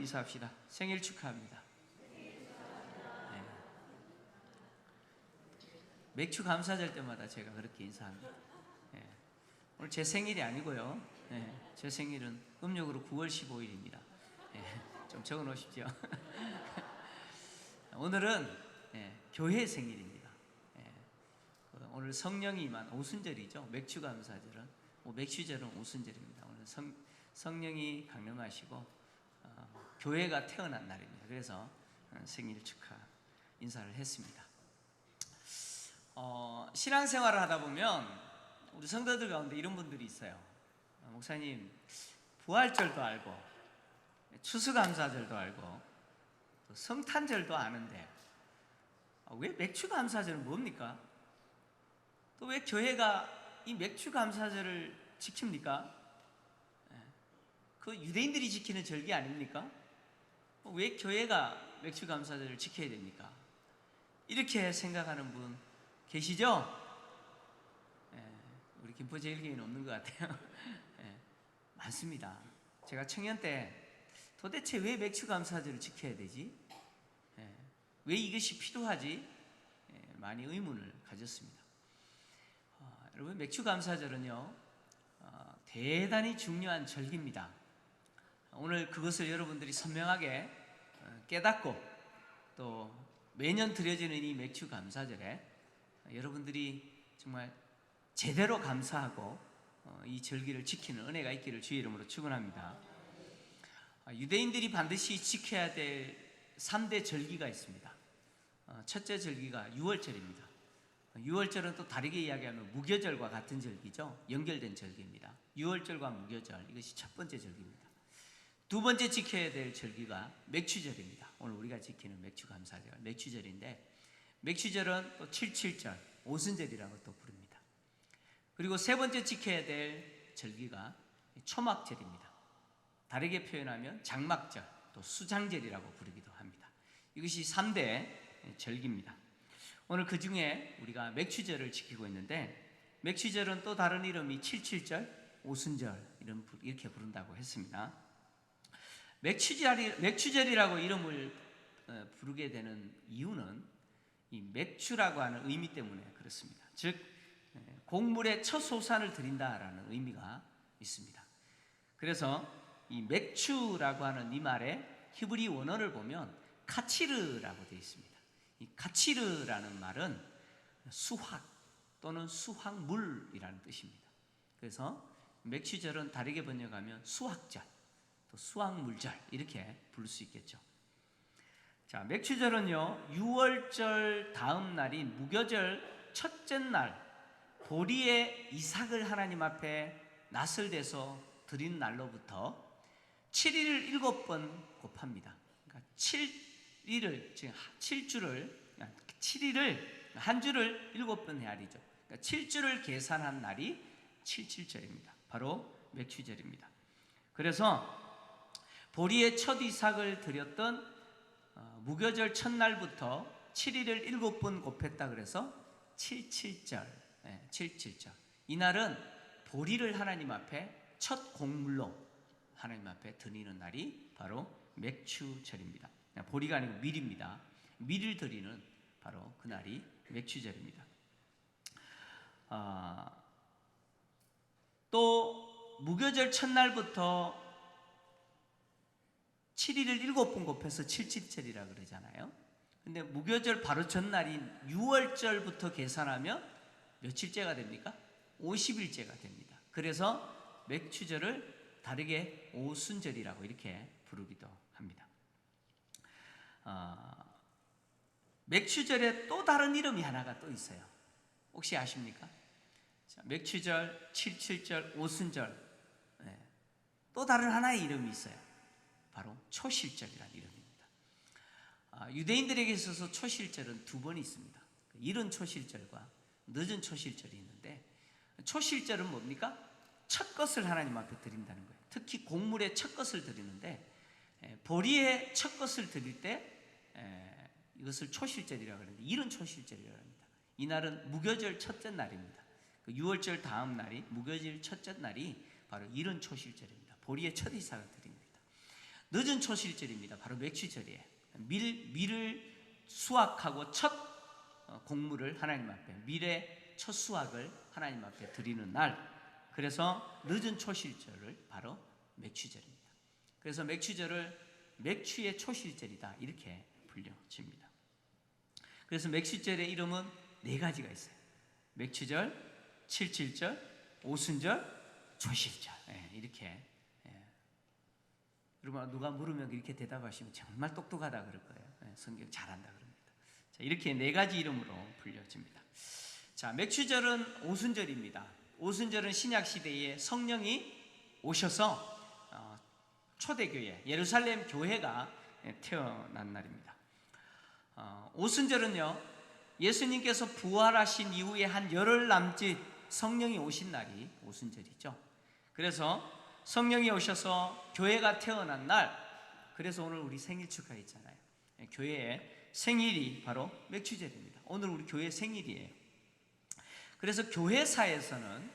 인사합시다. 생일 축하합니다. 네. 맥주 감사절 때마다 제가 그렇게 인사합니다. 네. 오늘 제 생일이 아니고요. 네. 제 생일은 음력으로 9월 15일입니다. 네. 좀 적어 놓으십시오. 오늘은 교회 생일입니다. 오늘 성령이 임한 오순절이죠. 맥주 감사절은 맥주절은 오순절입니다. 오늘 성령이 강림하시고 교회가 태어난 날입니다. 그래서 생일 축하 인사를 했습니다. 신앙생활을 하다 보면 우리 성도들 가운데 이런 분들이 있어요. 목사님, 부활절도 알고 추수감사절도 알고 또 성탄절도 아는데 왜 맥주감사절은 뭡니까? 또 왜 교회가 이 맥주감사절을 지킵니까? 그 유대인들이 지키는 절기 아닙니까? 왜 교회가 맥주감사절을 지켜야 됩니까? 이렇게 생각하는 분 계시죠? 우리 김포제일교회는 없는 것 같아요. 많습니다. 제가 청년 때 도대체 왜 맥주감사절을 지켜야 되지? 왜 이것이 필요하지? 많이 의문을 가졌습니다. 여러분, 맥주감사절은요 대단히 중요한 절기입니다. 오늘 그것을 여러분들이 선명하게 깨닫고 또 매년 드려지는 이 맥주감사절에 여러분들이 정말 제대로 감사하고 이 절기를 지키는 은혜가 있기를 주의 이름으로 축원합니다. 유대인들이 반드시 지켜야 될 3대 절기가 있습니다. 첫째 절기가 유월절입니다. 유월절은 또 다르게 이야기하면 무교절과 같은 절기죠. 연결된 절기입니다. 유월절과 무교절, 이것이 첫 번째 절기입니다. 두 번째 지켜야 될 절기가 맥주절입니다. 오늘 우리가 지키는 맥주감사절, 맥주절인데 맥주절은 또 77절, 오순절이라고 또 부릅니다. 그리고 세 번째 지켜야 될 절기가 초막절입니다. 다르게 표현하면 장막절, 또 수장절이라고 부르기도 합니다. 이것이 3대 절기입니다. 오늘 그 중에 우리가 맥주절을 지키고 있는데 맥주절은 또 다른 이름이 77절, 오순절 이렇게 부른다고 했습니다. 맥주절이라고 이름을 부르게 되는 이유는 이 맥주라고 하는 의미 때문에 그렇습니다. 즉 곡물의 첫 소산을 드린다라는 의미가 있습니다. 그래서 이 맥주라고 하는 이 말의 히브리 원어를 보면 카치르라고 되어 있습니다. 이 카치르라는 말은 수확 또는 수확물이라는 뜻입니다. 그래서 맥주절은 다르게 번역하면 수확절, 또 수확물절 이렇게 부를 수 있겠죠. 자, 맥주절은요 6월절 다음 날인 무교절 첫째 날 보리의 이삭을 하나님 앞에 낫을 대서 드린 날로부터 7일을 7번 곱합니다. 그러니까 7일을 지금 7일을 한 주를 7번 헤아리죠. 그러니까 7주를 계산한 날이 77절입니다. 바로 맥주절입니다. 그래서 보리의 첫 이삭을 드렸던 무교절 첫날부터 7일을 7번 곱했다 그래서 77절. 77절. 이날은 보리를 하나님 앞에 첫 곡물로 하나님 앞에 드리는 날이 바로 맥주절입니다. 보리가 아니고 밀입니다. 밀을 드리는 바로 그 날이 맥주절입니다. 또 무교절 첫날부터 7일을 7번 곱해서 77절이라 그러잖아요. 근데 무교절 바로 전날인 6월절부터 계산하면 며칠째가 됩니까? 50일째가 됩니다. 그래서 맥주절을 다르게 오순절이라고 이렇게 부르기도 합니다. 맥주절에 또 다른 이름이 하나가 또 있어요. 혹시 아십니까? 자, 맥주절, 77절, 오순절, 또 다른 하나의 이름이 있어요. 바로 초실절이라는 이름입니다. 유대인들에게 있어서 초실절은 두 번 있습니다. 이른 초실절과 늦은 초실절이 있는데 초실절은 뭡니까? 첫 것을 하나님 앞에 드린다는 거예요. 특히 곡물의 첫 것을 드리는데 보리의 첫 것을 드릴 때 이것을 초실절이라고 하는데 이른 초실절이라고 합니다. 이날은 무교절 첫째 날입니다. 6월절 다음 날이 무교절 첫째 날이 바로 이른 초실절입니다. 보리의 첫 이삭을 드립니다. 늦은 초실절입니다. 바로 맥추절이에요. 밀을 수확하고 첫 곡물을 하나님 앞에, 밀의 첫 수확을 하나님 앞에 드리는 날, 그래서 늦은 초실절을 바로 맥추절입니다. 그래서 맥추절을 맥추의 초실절이다 이렇게 불려집니다. 그래서 맥추절의 이름은 네 가지가 있어요. 맥추절, 칠칠절, 오순절, 초실절. 이렇게. 여러분 누가 물으면 이렇게 대답하시면 정말 똑똑하다 그럴 거예요. 성경 잘한다 그럽니다. 자, 이렇게 네 가지 이름으로 불려집니다. 자, 맥추절은 오순절입니다. 오순절은 신약 시대에 성령이 오셔서 초대교회, 예루살렘 교회가 태어난 날입니다. 오순절은요, 예수님께서 부활하신 이후에 한 열흘 남짓 성령이 오신 날이 오순절이죠. 그래서 성령이 오셔서 교회가 태어난 날, 그래서 오늘 우리 생일 축하했잖아요. 교회의 생일이 바로 맥추절입니다. 오늘 우리 교회 생일이에요. 그래서 교회사에서는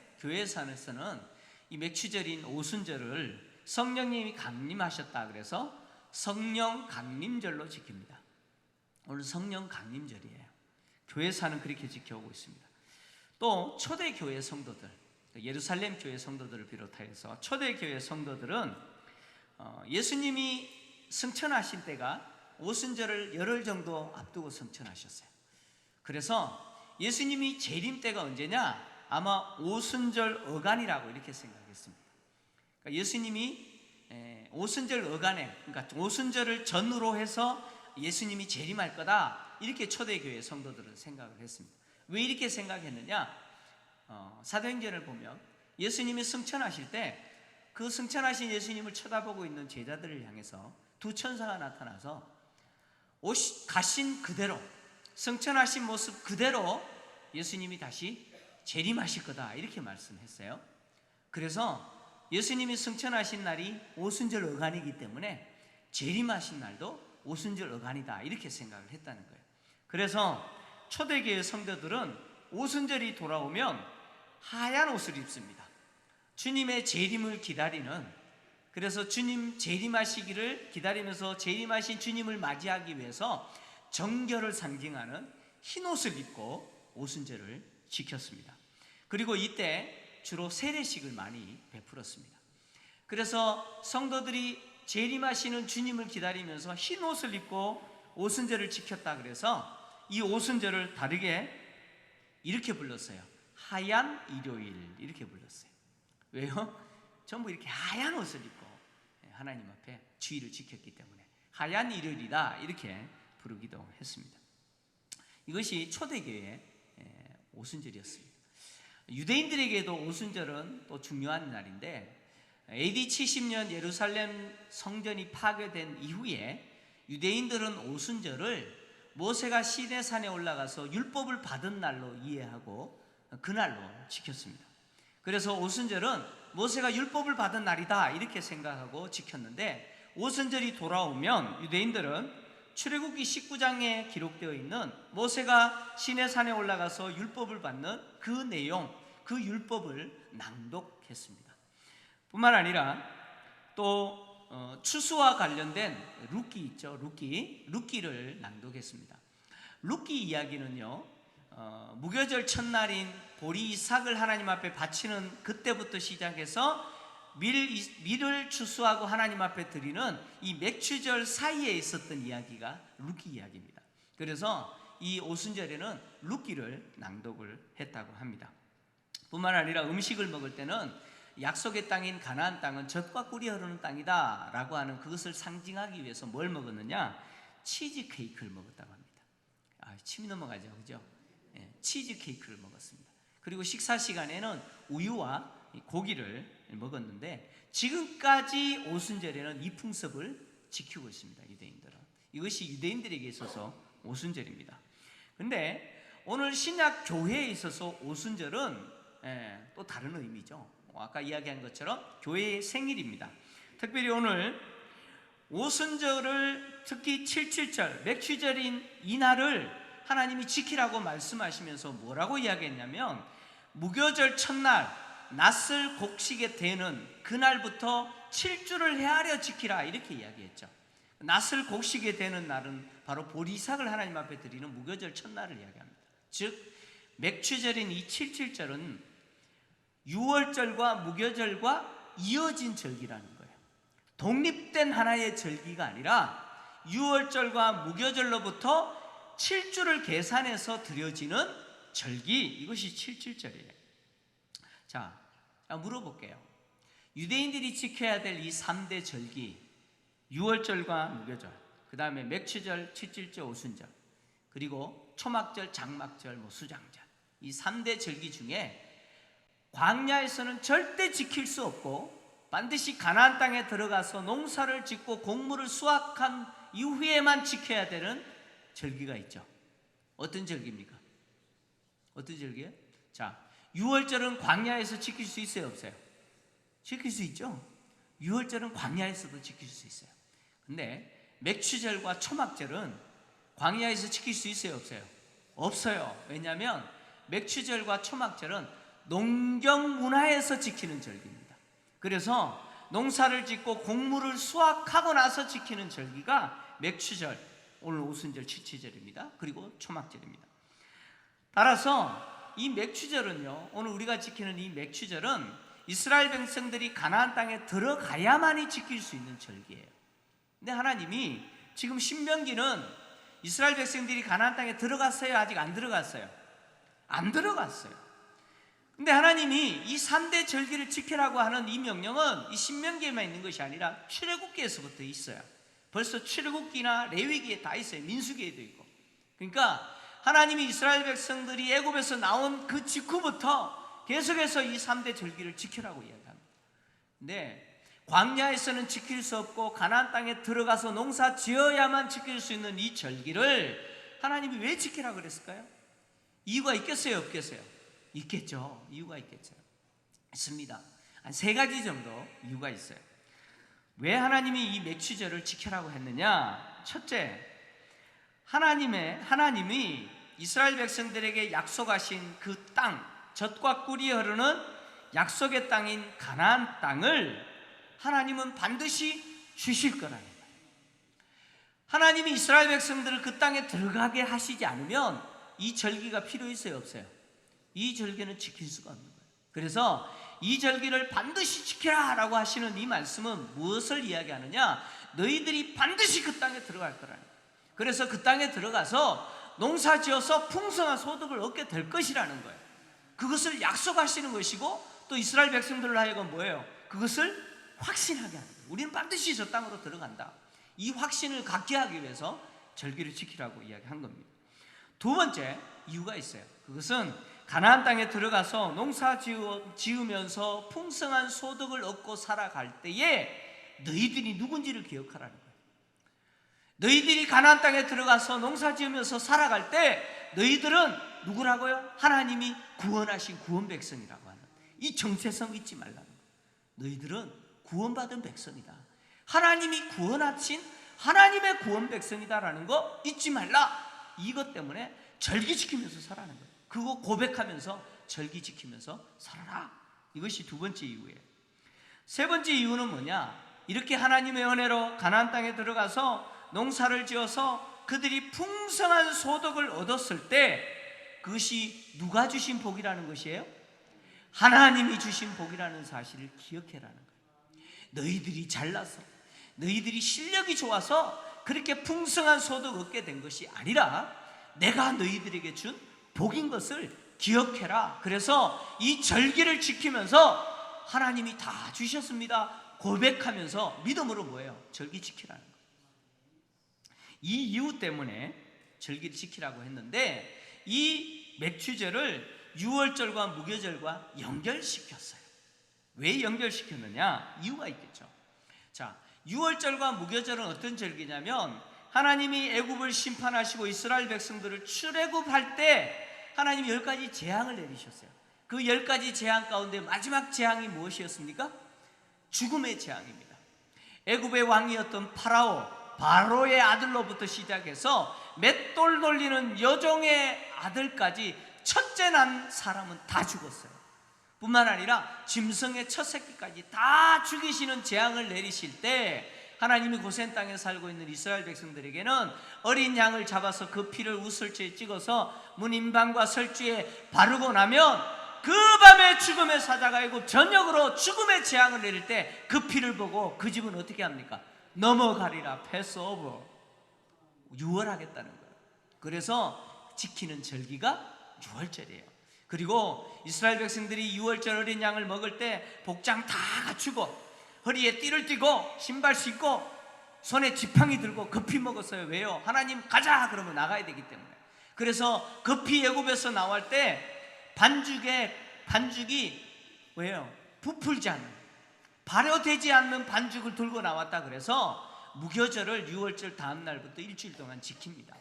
이 맥추절인 오순절을 성령님이 강림하셨다 그래서 성령 강림절로 지킵니다. 오늘 성령 강림절이에요. 교회사는 그렇게 지켜오고 있습니다. 또 초대교회 성도들, 예루살렘 교회 성도들을 비롯해서 초대교회 성도들은 예수님이 승천하신 때가 오순절을 열흘 정도 앞두고 승천하셨어요. 그래서 예수님이 재림 때가 언제냐? 아마 오순절 어간이라고 이렇게 생각했습니다. 그러니까 예수님이 오순절 어간에, 그러니까 오순절을 전후로 해서 예수님이 재림할 거다 이렇게 초대교회 성도들은 생각을 했습니다. 왜 이렇게 생각했느냐? 사도행전을 보면 예수님이 승천하실 때 그 승천하신 예수님을 쳐다보고 있는 제자들을 향해서 두 천사가 나타나서 가신 그대로, 승천하신 모습 그대로 예수님이 다시 재림하실 거다 이렇게 말씀했어요. 그래서 예수님이 승천하신 날이 오순절 어간이기 때문에 재림하신 날도 오순절 어간이다 이렇게 생각을 했다는 거예요. 그래서 초대교회 성도들은 오순절이 돌아오면 하얀 옷을 입습니다. 주님의 재림을 기다리는, 그래서 주님 재림하시기를 기다리면서 재림하신 주님을 맞이하기 위해서 정결을 상징하는 흰 옷을 입고 오순절을 지켰습니다. 그리고 이때 주로 세례식을 많이 베풀었습니다. 그래서 성도들이 재림하시는 주님을 기다리면서 흰 옷을 입고 오순절을 지켰다 그래서 이 오순절을 다르게 이렇게 불렀어요. 하얀 일요일 이렇게 불렀어요. 왜요? 전부 이렇게 하얀 옷을 입고 하나님 앞에 주의를 지켰기 때문에 하얀 일요일이다 이렇게 부르기도 했습니다. 이것이 초대교회의 오순절이었습니다. 유대인들에게도 오순절은 또 중요한 날인데 AD 70년 예루살렘 성전이 파괴된 이후에 유대인들은 오순절을 모세가 시내산에 올라가서 율법을 받은 날로 이해하고 그날로 지켰습니다. 그래서 오순절은 모세가 율법을 받은 날이다 이렇게 생각하고 지켰는데 오순절이 돌아오면 유대인들은 출애굽기 19장에 기록되어 있는 모세가 시내산에 올라가서 율법을 받는 그 내용, 그 율법을 낭독했습니다. 뿐만 아니라 또 추수와 관련된 룻기 있죠. 룻기를 낭독했습니다. 룻기 이야기는요, 무교절 첫날인 보리 이삭을 하나님 앞에 바치는 그때부터 시작해서 밀을 추수하고 하나님 앞에 드리는 이 맥추절 사이에 있었던 이야기가 룻기 이야기입니다. 그래서 이 오순절에는 룻기를 낭독을 했다고 합니다. 뿐만 아니라 음식을 먹을 때는 약속의 땅인 가나안 땅은 젖과 꿀이 흐르는 땅이다 라고 하는 그것을 상징하기 위해서 뭘 먹었느냐? 치즈 케이크를 먹었다고 합니다. 침이 넘어가죠, 그죠? 치즈 케이크를 먹었습니다. 그리고 식사 시간에는 우유와 고기를 먹었는데 지금까지 오순절에는 이 풍습을 지키고 있습니다. 유대인들은. 이것이 유대인들에게 있어서 오순절입니다. 근데 오늘 신약 교회에 있어서 오순절은 또 다른 의미죠. 아까 이야기한 것처럼 교회의 생일입니다. 특별히 오늘 오순절을, 특히 칠칠절, 맥추절인 이 날을 하나님이 지키라고 말씀하시면서 뭐라고 이야기했냐면 무교절 첫날 낯을 곡식에 대는 그날부터 7주를 헤아려 지키라 이렇게 이야기했죠. 낯을 곡식에 대는 날은 바로 보리삭을 하나님 앞에 드리는 무교절 첫날을 이야기합니다. 즉 맥추절인 이 77절은 유월절과 무교절과 이어진 절기라는 거예요. 독립된 하나의 절기가 아니라 유월절과 무교절로부터 7주를 계산해서 드려지는 절기, 이것이 77절이에요. 자, 물어볼게요. 유대인들이 지켜야 될 이 3대 절기, 유월절과 무교절, 그 다음에 맥추절, 칠칠절, 오순절, 그리고 초막절, 장막절, 수장절, 이 3대 절기 중에 광야에서는 절대 지킬 수 없고 반드시 가나안 땅에 들어가서 농사를 짓고 곡물을 수확한 이후에만 지켜야 되는 절기가 있죠. 어떤 절기입니까? 어떤 절기예요? 자, 유월절은 광야에서 지킬 수 있어요, 없어요? 지킬 수 있죠. 유월절은 광야에서도 지킬 수 있어요. 근데 맥추절과 초막절은 광야에서 지킬 수 있어요, 없어요? 없어요. 왜냐하면 맥추절과 초막절은 농경 문화에서 지키는 절기입니다. 그래서 농사를 짓고 곡물을 수확하고 나서 지키는 절기가 맥추절, 오늘 오순절, 칠칠절입니다. 그리고 초막절입니다. 따라서 이 맥추절은요, 오늘 우리가 지키는 이 맥추절은 이스라엘 백성들이 가나안 땅에 들어가야만이 지킬 수 있는 절기예요. 근데 하나님이 지금 신명기는 이스라엘 백성들이 가나안 땅에 들어갔어요? 아직 안 들어갔어요? 안 들어갔어요. 근데 하나님이 이 3대 절기를 지키라고 하는 이 명령은 이 신명기에만 있는 것이 아니라 출애굽기에서부터 있어요. 벌써 출애굽기나 레위기에 다 있어요. 민수기에도 있고. 그러니까 하나님이 이스라엘 백성들이 애굽에서 나온 그 직후부터 계속해서 이 3대 절기를 지키라고 이야기합니다. 근데 광야에서는 지킬 수 없고 가나안 땅에 들어가서 농사 지어야만 지킬 수 있는 이 절기를 하나님이 왜 지키라고 그랬을까요? 이유가 있겠어요, 없겠어요? 있겠죠. 이유가 있겠죠. 있습니다. 한 3가지 정도 이유가 있어요. 왜 하나님이 이 맥추절을 지키라고 했느냐? 첫째, 하나님이 이스라엘 백성들에게 약속하신 그 땅, 젖과 꿀이 흐르는 약속의 땅인 가나안 땅을 하나님은 반드시 주실 거라는 거예요. 하나님이 이스라엘 백성들을 그 땅에 들어가게 하시지 않으면 이 절기가 필요 있어요, 없어요? 이 절기는 지킬 수가 없는 거예요. 그래서 이 절기를 반드시 지키라 라고 하시는 이 말씀은 무엇을 이야기하느냐? 너희들이 반드시 그 땅에 들어갈 거라는 거예요. 그래서 그 땅에 들어가서 농사 지어서 풍성한 소득을 얻게 될 것이라는 거예요. 그것을 약속하시는 것이고 또 이스라엘 백성들을 하여금 뭐예요? 그것을 확신하게 하는 거예요. 우리는 반드시 저 땅으로 들어간다. 이 확신을 갖게 하기 위해서 절기를 지키라고 이야기한 겁니다. 두 번째 이유가 있어요. 그것은 가나안 땅에 들어가서 농사 지으면서 풍성한 소득을 얻고 살아갈 때에 너희들이 누군지를 기억하라는 거예요. 너희들이 가나안 땅에 들어가서 농사 지으면서 살아갈 때 너희들은 누구라고요? 하나님이 구원하신 구원 백성이라고 하는 이 정체성 잊지 말라는 거예요. 너희들은 구원받은 백성이다. 하나님이 구원하신 하나님의 구원 백성이다라는 거 잊지 말라. 이것 때문에 절기 지키면서 살아가는 거예요. 그거 고백하면서 절기 지키면서 살아라. 이것이 두 번째 이유예요. 세 번째 이유는 뭐냐? 이렇게 하나님의 은혜로 가나안 땅에 들어가서 농사를 지어서 그들이 풍성한 소득을 얻었을 때 그것이 누가 주신 복이라는 것이에요? 하나님이 주신 복이라는 사실을 기억해라는 거예요. 너희들이 잘나서 너희들이 실력이 좋아서 그렇게 풍성한 소득을 얻게 된 것이 아니라 내가 너희들에게 준 복인 것을 기억해라. 그래서 이 절기를 지키면서 하나님이 다 주셨습니다 고백하면서 믿음으로 뭐예요? 절기 지키라는 거예요. 이 이유 때문에 절기를 지키라고 했는데 이 맥추절을 유월절과 무교절과 연결시켰어요. 왜 연결시켰느냐? 이유가 있겠죠. 자, 유월절과 무교절은 어떤 절기냐면 하나님이 애굽을 심판하시고 이스라엘 백성들을 출애굽할 때 하나님이 10가지 재앙을 내리셨어요. 그 10가지 재앙 가운데 마지막 재앙이 무엇이었습니까? 죽음의 재앙입니다. 애굽의 왕이었던 바로의 아들로부터 시작해서 맷돌 돌리는 여종의 아들까지 첫째 난 사람은 다 죽었어요. 뿐만 아니라 짐승의 첫 새끼까지 다 죽이시는 재앙을 내리실 때 하나님이 고센 땅에 살고 있는 이스라엘 백성들에게는 어린 양을 잡아서 그 피를 우슬초에 찍어서 문인방과 설주에 바르고 나면 그 밤에 죽음의 사자가 애굽 전역으로 죽음의 재앙을 내릴 때 그 피를 보고 그 집은 어떻게 합니까? 넘어가리라. 패스오버, 유월하겠다는 거예요. 그래서 지키는 절기가 유월절이에요. 그리고 이스라엘 백성들이 유월절 어린 양을 먹을 때 복장 다 갖추고 허리에 띠를 띠고 신발 신고 손에 지팡이 들고 급히 먹었어요. 왜요? 하나님 가자 그러면 나가야 되기 때문에. 그래서 급히 애굽에서 나올 때 반죽이 왜요? 부풀지 않는, 발효되지 않는 반죽을 들고 나왔다. 그래서 무교절을 유월절 다음 날부터 일주일 동안 지킵니다.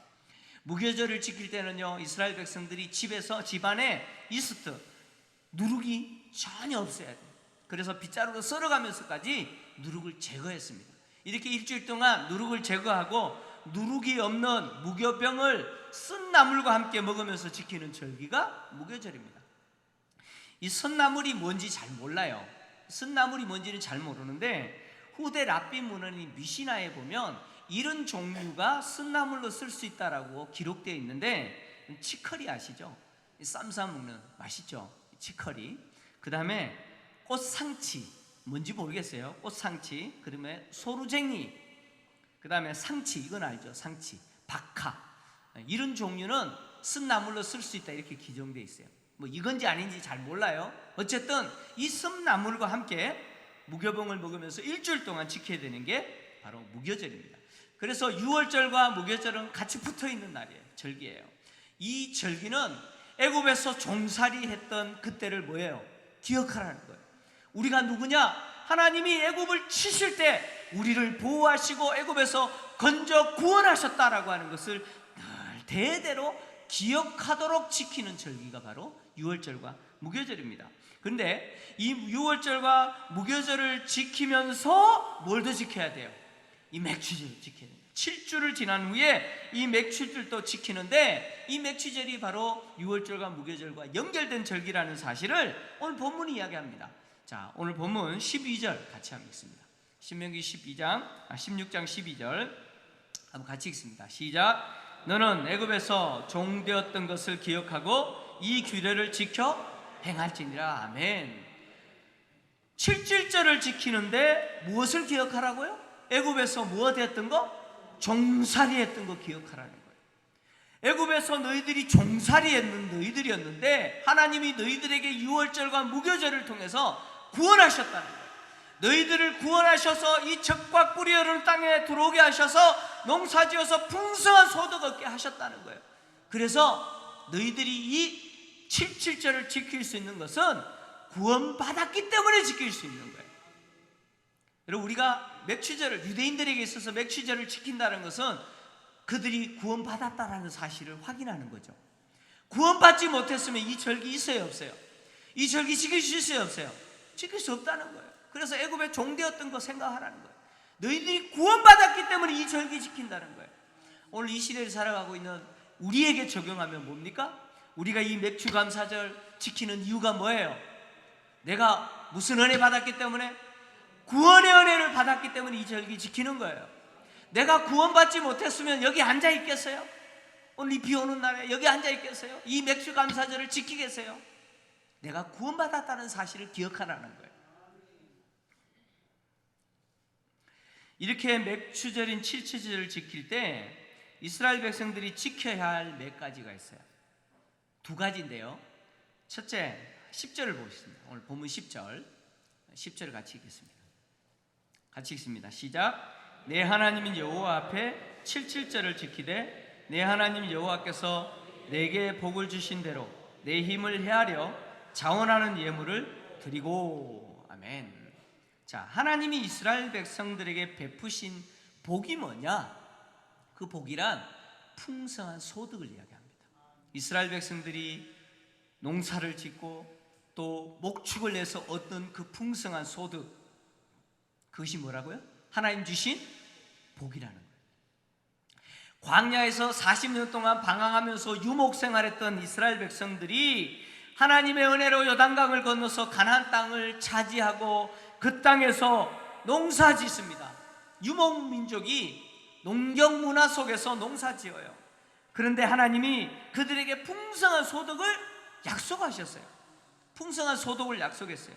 무교절을 지킬 때는요, 이스라엘 백성들이 집안에 이스트, 누룩이 전혀 없어야 돼요. 그래서 빗자루로 썰어가면서까지 누룩을 제거했습니다. 이렇게 일주일 동안 누룩을 제거하고 누룩이 없는 무교병을 쓴 나물과 함께 먹으면서 지키는 절기가 무교절입니다. 이 쓴나물이 뭔지 잘 몰라요. 쓴나물이 뭔지는 잘 모르는데 후대 랍비 문헌인 미시나에 보면 이런 종류가 쓴나물로 쓸 수 있다라고 기록되어 있는데, 치커리 아시죠? 쌈 싸 먹는, 맛있죠? 치커리. 그 다음에 꽃상치, 뭔지 모르겠어요. 꽃상치. 그 다음에 소루쟁이, 그 다음에 상치, 이건 알죠? 상치, 박하. 이런 종류는 쓴나물로 쓸 수 있다 이렇게 기정되어 있어요. 뭐 이건지 아닌지 잘 몰라요. 어쨌든 이 쓴나물과 함께 무교병을 먹으면서 일주일 동안 지켜야 되는 게 바로 무교절입니다. 그래서 유월절과 무교절은 같이 붙어 있는 날이에요. 절기예요. 이 절기는 애굽에서 종살이 했던 그때를 뭐예요? 기억하라는 거예요. 우리가 누구냐? 하나님이 애굽을 치실 때 우리를 보호하시고 애굽에서 건져 구원하셨다라고 하는 것을 늘 대대로 기억하도록 지키는 절기가 바로 유월절과 무교절입니다. 그런데 이 유월절과 무교절을 지키면서 뭘 더 지켜야 돼요? 이 맥추절을 지켜야 돼요. 7주를 지난 후에 이 맥추절도 지키는데, 이 맥추절이 바로 유월절과 무교절과 연결된 절기라는 사실을 오늘 본문이 이야기합니다. 자, 오늘 본문 12절 같이 한번 읽습니다. 신명기 16장 12절 한번 같이 읽습니다. 시작. 너는 애굽에서 종되었던 것을 기억하고 이 규례를 지켜 행할지니라. 아멘. 7.7절을 지키는데 무엇을 기억하라고요? 애굽에서 무엇 되었던 거? 종살이 했던 거 기억하라는 거예요. 애굽에서 너희들이 종살이 했는 너희들이었는데 하나님이 너희들에게 유월절과 무교절을 통해서 구원하셨다는 거예요. 너희들을 구원하셔서 이 적과 꿀이 흐르는 땅에 들어오게 하셔서 농사지어서 풍성한 소득 얻게 하셨다는 거예요. 그래서 너희들이 이 7.7절을 지킬 수 있는 것은 구원받았기 때문에 지킬 수 있는 거예요. 여러분, 우리가 맥추절을, 유대인들에게 있어서 맥추절을 지킨다는 것은 그들이 구원받았다는 사실을 확인하는 거죠. 구원받지 못했으면 이 절기 있어요, 없어요? 이 절기 지킬 수 있어요, 없어요? 지킬 수 없다는 거예요. 그래서 애굽에 종되었던 거 생각하라는 거예요. 너희들이 구원받았기 때문에 이 절기 지킨다는 거예요. 오늘 이 시대를 살아가고 있는 우리에게 적용하면 뭡니까? 우리가 이 맥추감사절 지키는 이유가 뭐예요? 내가 무슨 은혜 받았기 때문에? 구원의 은혜를 받았기 때문에 이 절기 지키는 거예요. 내가 구원받지 못했으면 여기 앉아 있겠어요? 오늘 이 비 오는 날에 여기 앉아 있겠어요? 이 맥추감사절을 지키겠어요? 내가 구원받았다는 사실을 기억하라는 거예요. 이렇게 맥추절인 7.7절을 지킬 때 이스라엘 백성들이 지켜야 할 몇 가지가 있어요. 두 가지인데요. 첫째, 10절을 보겠습니다. 오늘 본문 10절을 같이 읽겠습니다. 같이 읽습니다. 시작. 내 하나님인 여호와 앞에 7.7절을 지키되 내 하나님 여호와께서 내게 복을 주신 대로 내 힘을 헤아려 자원하는 예물을 드리고. 아멘. 자, 하나님이 이스라엘 백성들에게 베푸신 복이 뭐냐? 그 복이란 풍성한 소득을 이야기합니다. 이스라엘 백성들이 농사를 짓고 또 목축을 내서 얻는 그 풍성한 소득, 그것이 뭐라고요? 하나님 주신 복이라는 거예요. 광야에서 40년 동안 방황하면서 유목 생활했던 이스라엘 백성들이 하나님의 은혜로 요단강을 건너서 가나안 땅을 차지하고 그 땅에서 농사 짓습니다. 유목민족이 농경 문화 속에서 농사 지어요. 그런데 하나님이 그들에게 풍성한 소득을 약속하셨어요. 풍성한 소득을 약속했어요.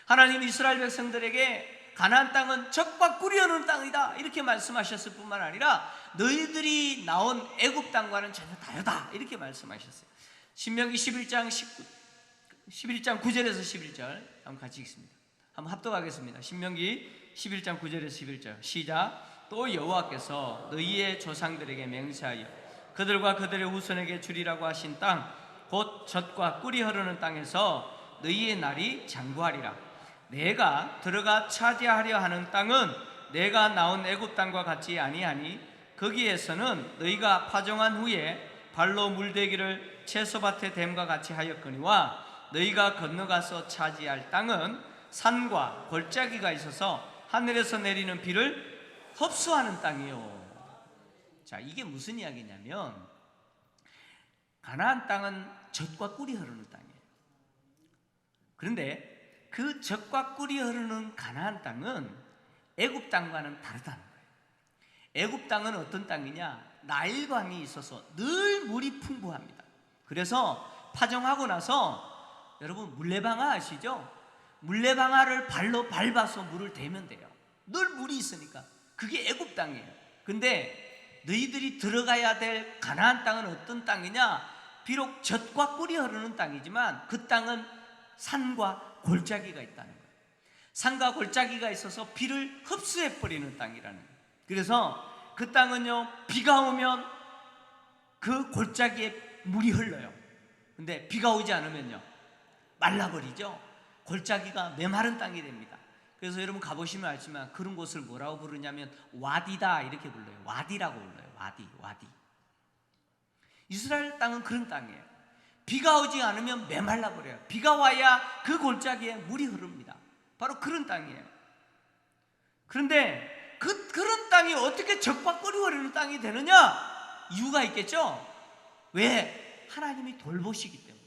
하나님 이스라엘 백성들에게 가나안 땅은 젖과 꿀이 흐르는 땅이다 이렇게 말씀하셨을 뿐만 아니라 너희들이 나온 애굽 땅과는 전혀 다르다 이렇게 말씀하셨어요. 신명기 11장 9절에서 11절 한번 같이 읽습니다. 한번 합독하겠습니다. 신명기 11장 9절에서 11절 시작. 또 여호와께서 너희의 조상들에게 맹세하여 그들과 그들의 후손에게 주리라고 하신 땅 곧 젖과 꿀이 흐르는 땅에서 너희의 날이 장구하리라. 내가 들어가 차지하려 하는 땅은 내가 나온 애굽 땅과 같지 아니하니 거기에서는 너희가 파종한 후에 발로 물대기를 채소밭에 댐과 같이 하였거니와 너희가 건너가서 차지할 땅은 산과 골짜기가 있어서 하늘에서 내리는 비를 흡수하는 땅이요. 자, 이게 무슨 이야기냐면 가나안 땅은 젖과 꿀이 흐르는 땅이에요. 그런데 그 젖과 꿀이 흐르는 가나안 땅은 애굽 땅과는 다르다는 거예요. 애굽 땅은 어떤 땅이냐? 나일강이 있어서 늘 물이 풍부합니다. 그래서 파종하고 나서 여러분 물레방아 아시죠? 물레방아를 발로 밟아서 물을 대면 돼요. 늘 물이 있으니까. 그게 애굽 땅이에요. 근데 너희들이 들어가야 될 가나안 땅은 어떤 땅이냐? 비록 젖과 꿀이 흐르는 땅이지만 그 땅은 산과 골짜기가 있다는 거예요. 산과 골짜기가 있어서 비를 흡수해버리는 땅이라는 거예요. 그래서 그 땅은요, 비가 오면 그 골짜기에 물이 흘러요. 근데 비가 오지 않으면요, 말라버리죠. 골짜기가 메마른 땅이 됩니다. 그래서 여러분 가보시면 알지만 그런 곳을 뭐라고 부르냐면 와디다 이렇게 불러요. 와디라고 불러요. 와디. 이스라엘 땅은 그런 땅이에요. 비가 오지 않으면 메말라 버려요. 비가 와야 그 골짜기에 물이 흐릅니다. 바로 그런 땅이에요. 그런데 그런 땅이 어떻게 젖과 꿀이 흐르는 땅이 되느냐? 이유가 있겠죠? 왜? 하나님이 돌보시기 때문에.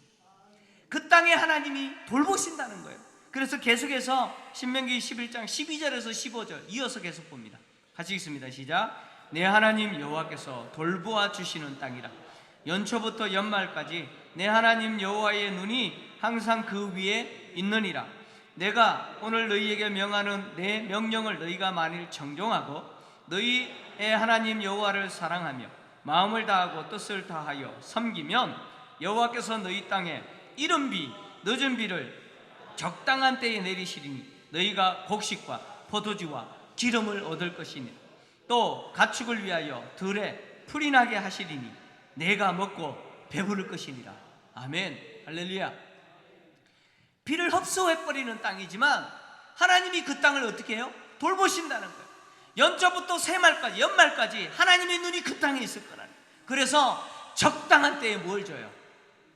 그 땅에 하나님이 돌보신다는 거예요. 그래서 계속해서 신명기 11장 12절에서 15절 이어서 계속 봅니다. 같이 읽습니다. 시작. 내 하나님 여호와께서 돌보아 주시는 땅이라. 연초부터 연말까지 내 하나님 여호와의 눈이 항상 그 위에 있느니라. 내가 오늘 너희에게 명하는 내 명령을 너희가 만일 정종하고 너희의 하나님 여호와를 사랑하며 마음을 다하고 뜻을 다하여 섬기면 여호와께서 너희 땅에 이른 비, 늦은 비를 적당한 때에 내리시리니 너희가 곡식과 포도주와 기름을 얻을 것이니 또 가축을 위하여 들에 풀이 나게 하시리니 내가 먹고 배부를 것이니라. 아멘. 할렐루야. 비를 흡수해버리는 땅이지만 하나님이 그 땅을 어떻게 해요? 돌보신다는 거예요. 연초부터 새말까지 연말까지 하나님의 눈이 그 땅에 있을 거라는 거예요. 그래서 적당한 때에 뭘 줘요?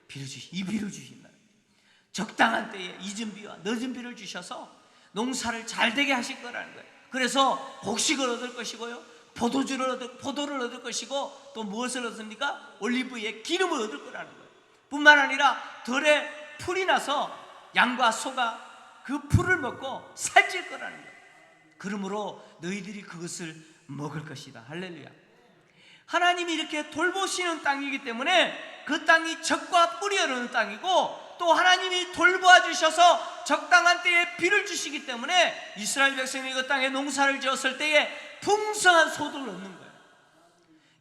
비를 이 비를 주신다. 적당한 때에 잊은 비와 늦은 비를 주셔서 농사를 잘 되게 하실 거라는 거예요. 그래서 곡식을 얻을 것이고요, 포도를 얻을 것이고 또 무엇을 얻습니까? 올리브유의 기름을 얻을 거라는 거예요. 뿐만 아니라 들에 풀이 나서 양과 소가 그 풀을 먹고 살찔 거라는 거예요. 그러므로 너희들이 그것을 먹을 것이다. 할렐루야. 하나님이 이렇게 돌보시는 땅이기 때문에 그 땅이 젖과 꿀이 흐르는 땅이고 또 하나님이 돌보아 주셔서 적당한 때에 비를 주시기 때문에 이스라엘 백성이 그 땅에 농사를 지었을 때에 풍성한 소득을 얻는 거예요.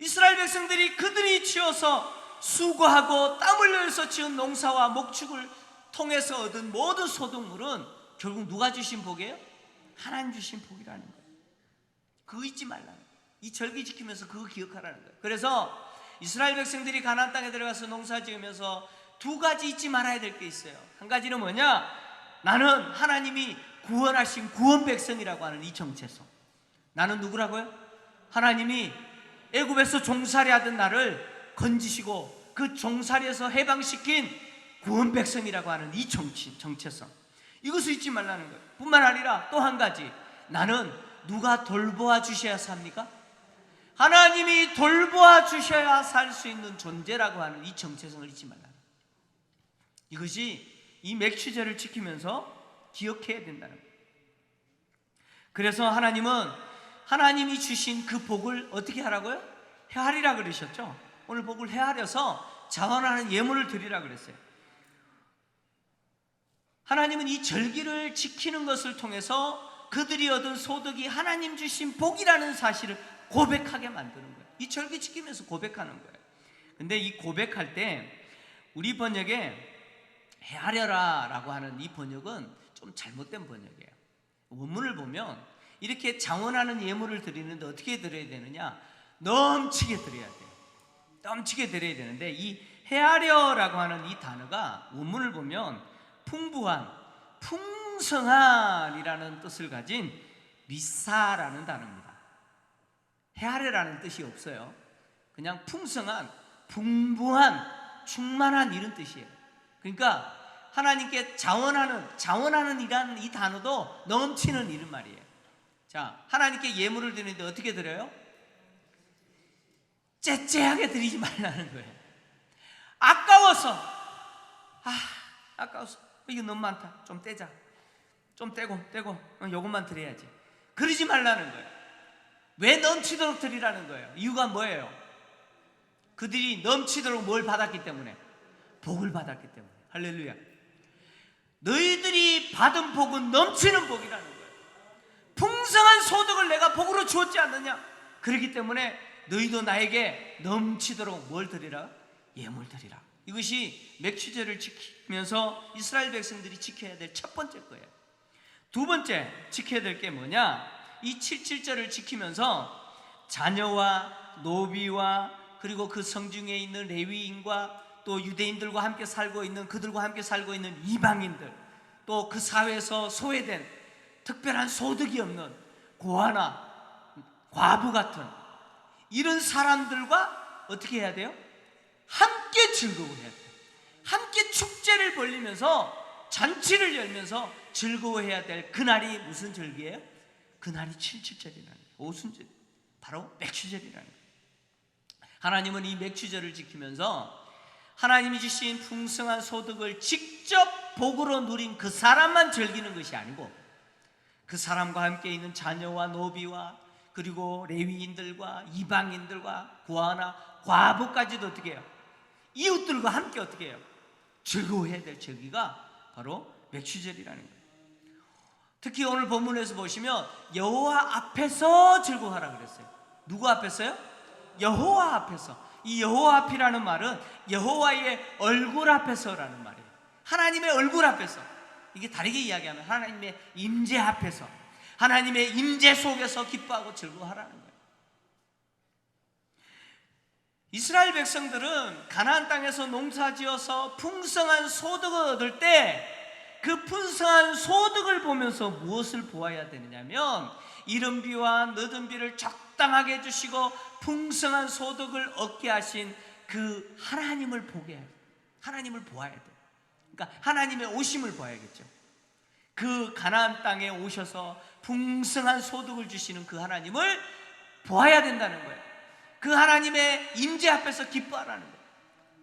이스라엘 백성들이 그들이 지어서 수고하고 땀 흘려서 지은 농사와 목축을 통해서 얻은 모든 소득물은 결국 누가 주신 복이에요? 하나님 주신 복이라는 거예요. 그거 잊지 말라는 거예요. 이 절기 지키면서 그거 기억하라는 거예요. 그래서 이스라엘 백성들이 가나안 땅에 들어가서 농사 지으면서 두 가지 잊지 말아야 될 게 있어요. 한 가지는 뭐냐? 나는 하나님이 구원하신 구원 백성이라고 하는 이 정체성. 나는 누구라고요? 하나님이 애굽에서 종살이 하던 나를 건지시고 그 종살이에서 해방시킨 구원 백성이라고 하는 이 정체성. 이것을 잊지 말라는 거예요. 뿐만 아니라 또 한 가지, 나는 누가 돌보아 주셔야 삽니까? 하나님이 돌보아 주셔야 살 수 있는 존재라고 하는 이 정체성을 잊지 말라는 거예요. 이것이 이 맥추제를 지키면서 기억해야 된다는 거예요. 그래서 하나님은 하나님이 주신 그 복을 어떻게 하라고요? 헤아리라 그러셨죠. 오늘 복을 헤아려서 자원하는 예물을 드리라 그랬어요. 하나님은 이 절기를 지키는 것을 통해서 그들이 얻은 소득이 하나님 주신 복이라는 사실을 고백하게 만드는 거예요. 이 절기 지키면서 고백하는 거예요. 근데 이 고백할 때 우리 번역에 헤아려라 라고 하는 이 번역은 좀 잘못된 번역이에요. 원문을 보면 이렇게 장원하는 예물을 드리는데 어떻게 드려야 되느냐? 넘치게 드려야 돼요. 넘치게 드려야 되는데 이 헤아려라고 하는 이 단어가 원문을 보면 풍부한, 풍성한이라는 뜻을 가진 미사라는 단어입니다. 헤아려라는 뜻이 없어요. 그냥 풍성한, 풍부한, 충만한 이런 뜻이에요. 그러니까 하나님께 자원하는 이라는 이 단어도 넘치는 이런 말이에요. 자, 하나님께 예물을 드리는데 어떻게 드려요? 째째하게 드리지 말라는 거예요. 아까워서 이거 너무 많다, 좀 떼자, 좀 떼고 요것만 드려야지, 그러지 말라는 거예요. 왜 넘치도록 드리라는 거예요? 이유가 뭐예요? 그들이 넘치도록 뭘 받았기 때문에? 복을 받았기 때문에. 할렐루야. 너희들이 받은 복은 넘치는 복이라는 거예요. 풍성한 소득을 내가 복으로 주었지 않느냐? 그렇기 때문에 너희도 나에게 넘치도록 뭘 드리라? 예물 드리라. 이것이 맥추제를 지키면서 이스라엘 백성들이 지켜야 될 첫 번째 거예요. 두 번째 지켜야 될 게 뭐냐? 이 77절을 지키면서 자녀와 노비와 그리고 그 성중에 있는 레위인과 또 유대인들과 함께 살고 있는, 그들과 함께 살고 있는 이방인들, 또 그 사회에서 소외된 특별한 소득이 없는 고아나 과부 같은 이런 사람들과 어떻게 해야 돼요? 함께 즐거워해야 돼요. 함께 축제를 벌리면서 잔치를 열면서 즐거워해야 될 그날이 무슨 절기예요? 그날이 77절이라는 거예요. 오순절, 바로 맥추절이라는 거예요. 하나님은 이 맥추절을 지키면서 하나님이 주신 풍성한 소득을 직접 복으로 누린 그 사람만 즐기는 것이 아니고 그 사람과 함께 있는 자녀와 노비와 그리고 레위인들과 이방인들과 고아나 과부까지도 어떻게 해요? 이웃들과 함께 어떻게 해요? 즐거워해야 될 절기가 바로 맥추절이라는 거예요. 특히 오늘 본문에서 보시면 여호와 앞에서 즐거워하라 그랬어요. 누구 앞에서요? 여호와 앞에서. 이 여호와 앞이라는 말은 여호와의 얼굴 앞에서라는 말이에요. 하나님의 얼굴 앞에서. 이게 다르게 이야기하면 하나님의 임재 앞에서, 하나님의 임재 속에서 기뻐하고 즐거워하라는 거예요. 이스라엘 백성들은 가나안 땅에서 농사지어서 풍성한 풍성을 얻을 때 그 풍성한 소득을 보면서 무엇을 보아야 되느냐면 이른 비와 늦은 비를 적당하게 해주시고 풍성한 소득을 얻게 하신 그 하나님을 보게 해요. 하나님을 보아야 돼요. 그러니까 하나님의 오심을 보아야겠죠. 그 가나안 땅에 오셔서 풍성한 소득을 주시는 그 하나님을 보아야 된다는 거예요. 그 하나님의 임재 앞에서 기뻐하라는 거예요.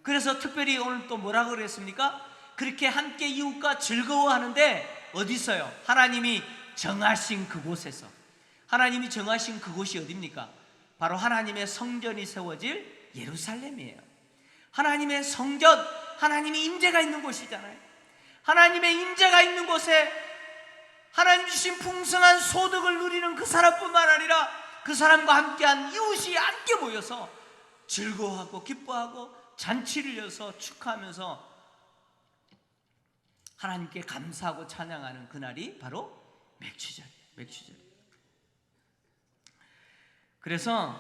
그래서 특별히 오늘 또 뭐라고 그랬습니까? 그렇게 함께 이웃과 즐거워하는데 어디서요? 하나님이 정하신 그곳에서. 하나님이 정하신 그곳이 어디입니까? 바로 하나님의 성전이 세워질 예루살렘이에요. 하나님의 성전, 하나님의 임재가 있는 곳이잖아요. 하나님의 임재가 있는 곳에 하나님 주신 풍성한 소득을 누리는 그 사람뿐만 아니라 그 사람과 함께한 이웃이 함께 모여서 즐거워하고 기뻐하고 잔치를 여서 축하하면서 하나님께 감사하고 찬양하는 그날이 바로 맥추절이에요. 맥추절. 그래서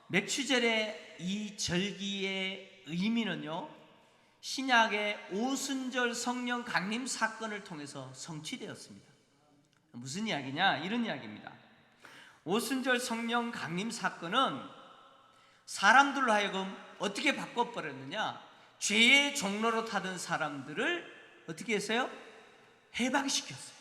맥추절의 이 절기의 의미는요, 신약의 오순절 성령 강림 사건을 통해서 성취되었습니다. 무슨 이야기냐? 이런 이야기입니다. 오순절 성령 강림 사건은 사람들로 하여금 어떻게 바꿔버렸느냐? 죄의 종로로 타던 사람들을 어떻게 했어요? 해방시켰어요.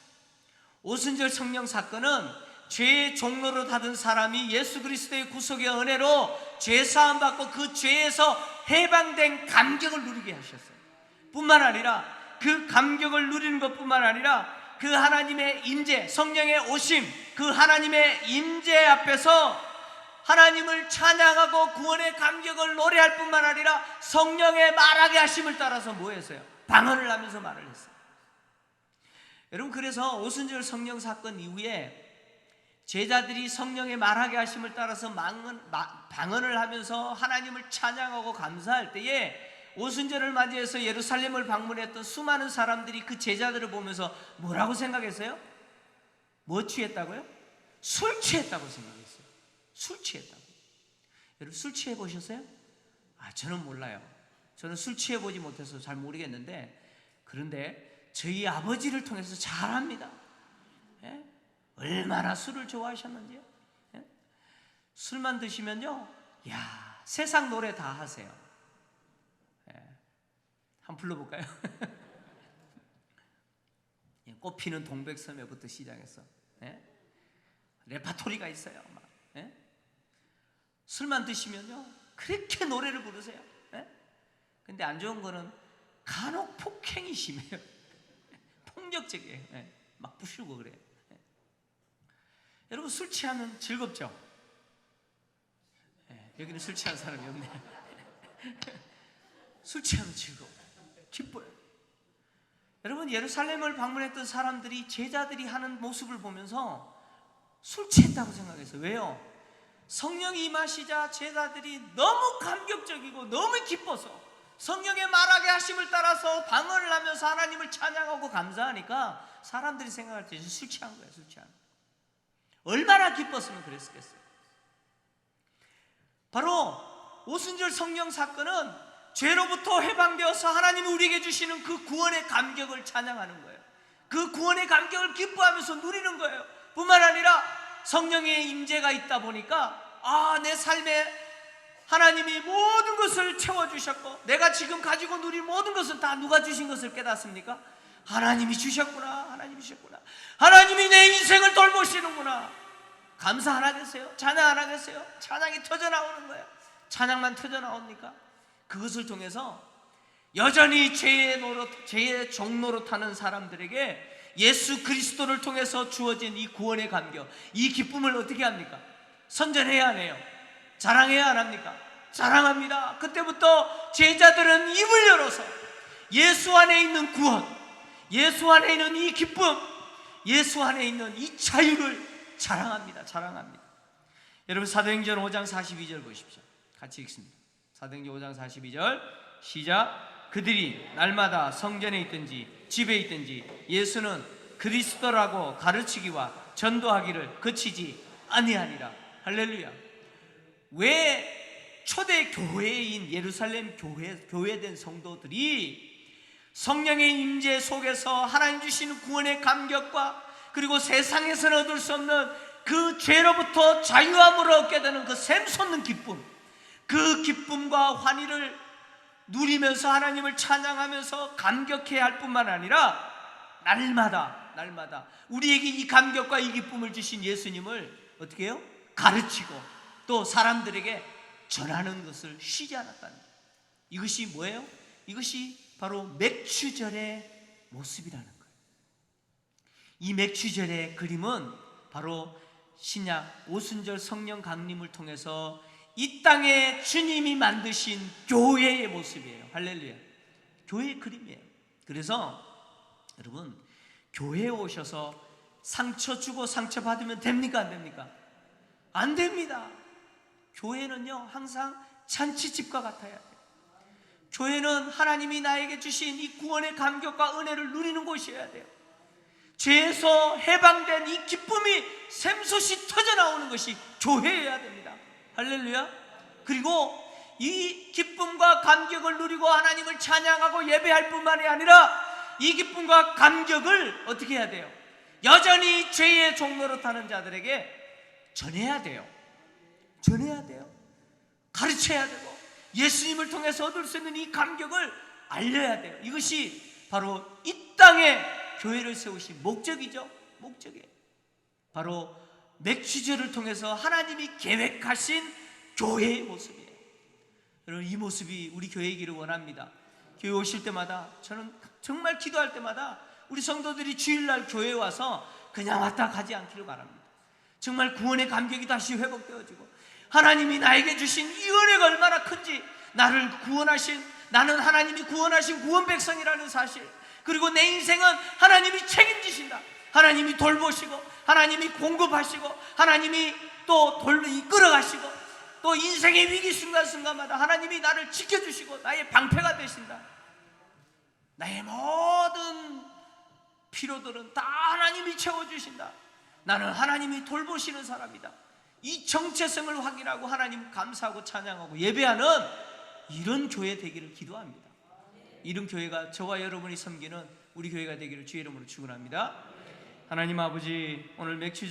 오순절 성령 사건은 죄의 종로로 타던 사람이 예수 그리스도의 구속의 은혜로 죄 사함 받고 그 죄에서 해방된 감격을 누리게 하셨어요. 뿐만 아니라 그 감격을 누리는 것뿐만 아니라 그 하나님의 임재, 성령의 오심, 그 하나님의 임재 앞에서 하나님을 찬양하고 구원의 감격을 노래할 뿐만 아니라 성령의 말하게 하심을 따라서 뭐 했어요? 방언을 하면서 말을 했어요. 여러분, 그래서 오순절 성령 사건 이후에 제자들이 성령의 말하게 하심을 따라서 방언을 하면서 하나님을 찬양하고 감사할 때에 오순절을 맞이해서 예루살렘을 방문했던 수많은 사람들이 그 제자들을 보면서 뭐라고 생각했어요? 뭐 취했다고요? 술 취했다고 생각했어요. 술 취했다고. 여러분, 술 취해 보셨어요? 저는 몰라요. 저는 술 취해 보지 못해서 잘 모르겠는데, 그런데 저희 아버지를 통해서 잘 압니다. 예? 얼마나 술을 좋아하셨는지요. 예? 술만 드시면요, 야, 세상 노래 다 하세요. 예. 한번 불러볼까요? 꽃피는 동백섬에부터 시작해서, 예? 레파토리가 있어요. 막. 예? 술만 드시면요, 그렇게 노래를 부르세요. 예? 근데 안 좋은 거는 간혹 폭행이 심해요. 폭력적이에요. 예? 막 부수고 그래요. 예? 여러분, 술 취하면 즐겁죠? 예, 여기는 술 취한 사람이 없네요. 술 취하면 즐거워, 기뻐요. 여러분, 예루살렘을 방문했던 사람들이 제자들이 하는 모습을 보면서 술 취했다고 생각했어요. 왜요? 성령이 임하시자 제자들이 너무 감격적이고 너무 기뻐서 성령의 말하게 하심을 따라서 방언을 하면서 하나님을 찬양하고 감사하니까 사람들이 생각할 때 술 취한 거예요. 술 취한 거예요. 얼마나 기뻤으면 그랬겠어요. 바로 오순절 성령 사건은 죄로부터 해방되어서 하나님이 우리에게 주시는 그 구원의 감격을 찬양하는 거예요. 그 구원의 감격을 기뻐하면서 누리는 거예요. 뿐만 아니라 성령의 임재가 있다 보니까 내 삶에 하나님이 모든 것을 채워주셨고 내가 지금 가지고 누릴 모든 것은 다 누가 주신 것을 깨닫습니까? 하나님이 주셨구나. 하나님이 주셨구나. 하나님이 내 인생을 돌보시는구나. 감사 안 하겠어요? 찬양 안 하겠어요? 찬양이 터져나오는 거예요. 찬양만 터져나옵니까? 그것을 통해서 여전히 죄의 종노릇하는 사람들에게 예수 그리스도를 통해서 주어진 이 구원의 감격, 이 기쁨을 어떻게 합니까? 선전해야 하네요. 자랑해야 안 합니까? 자랑합니다. 그때부터 제자들은 입을 열어서 예수 안에 있는 구원, 예수 안에 있는 이 기쁨, 예수 안에 있는 이 자유를 자랑합니다. 자랑합니다. 여러분, 사도행전 5장 42절 보십시오. 같이 읽습니다. 사도행전 5장 42절 시작. 그들이 날마다 성전에 있든지 집에 있든지 예수는 그리스도라고 가르치기와 전도하기를 그치지 아니하니라. 할렐루야. 왜 초대 교회인 예루살렘 교회된 성도들이 성령의 임재 속에서 하나님 주시는 구원의 감격과 그리고 세상에서는 얻을 수 없는 그 죄로부터 자유함을 얻게 되는 그 샘솟는 기쁨, 그 기쁨과 환희를 누리면서 하나님을 찬양하면서 감격해야 할 뿐만 아니라 날마다 우리에게 이 감격과 이 기쁨을 주신 예수님을 어떻게 해요? 가르치고 또 사람들에게 전하는 것을 쉬지 않았다는 거예요. 이것이 뭐예요? 이것이 바로 맥추절의 모습이라는 거예요. 이 맥추절의 그림은 바로 신약 오순절 성령 강림을 통해서 이 땅에 주님이 만드신 교회의 모습이에요. 할렐루야. 교회의 그림이에요. 그래서 여러분, 교회에 오셔서 상처 주고 상처 받으면 됩니까? 안 됩니까? 안 됩니다. 교회는요, 항상 잔치집과 같아야 돼요. 교회는 하나님이 나에게 주신 이 구원의 감격과 은혜를 누리는 곳이어야 돼요. 죄에서 해방된 이 기쁨이 샘솟이 터져나오는 것이 교회여야 됩니다. 할렐루야. 그리고 이 기쁨과 감격을 누리고 하나님을 찬양하고 예배할 뿐만이 아니라 이 기쁨과 감격을 어떻게 해야 돼요? 여전히 죄의 종노릇하는 자들에게 전해야 돼요. 전해야 돼요. 가르쳐야 되고 예수님을 통해서 얻을 수 있는 이 감격을 알려야 돼요. 이것이 바로 이 땅에 교회를 세우신 목적이죠. 목적이에요. 바로 맥추절을 통해서 하나님이 계획하신 교회의 모습이에요. 여러분, 이 모습이 우리 교회이기를 원합니다. 교회 오실 때마다 저는 정말 기도할 때마다 우리 성도들이 주일날 교회에 와서 그냥 왔다 가지 않기를 바랍니다. 정말 구원의 감격이 다시 회복되어지고 하나님이 나에게 주신 이 은혜가 얼마나 큰지, 나를 구원하신, 나는 하나님이 구원하신 구원 백성이라는 사실, 그리고 내 인생은 하나님이 책임지신다, 하나님이 돌보시고 하나님이 공급하시고 하나님이 또 이끌어가시고 또 인생의 위기 순간순간마다 하나님이 나를 지켜주시고 나의 방패가 되신다. 나의 모든 필요들은 다 하나님이 채워주신다. 나는 하나님이 돌보시는 사람이다. 이 정체성을 확인하고 하나님 감사하고 찬양하고 예배하는 이런 교회 되기를 기도합니다. 이런 교회가 저와 여러분이 섬기는 우리 교회가 되기를 주의 이름으로 축원합니다. 하나님 아버지, 오늘 맥주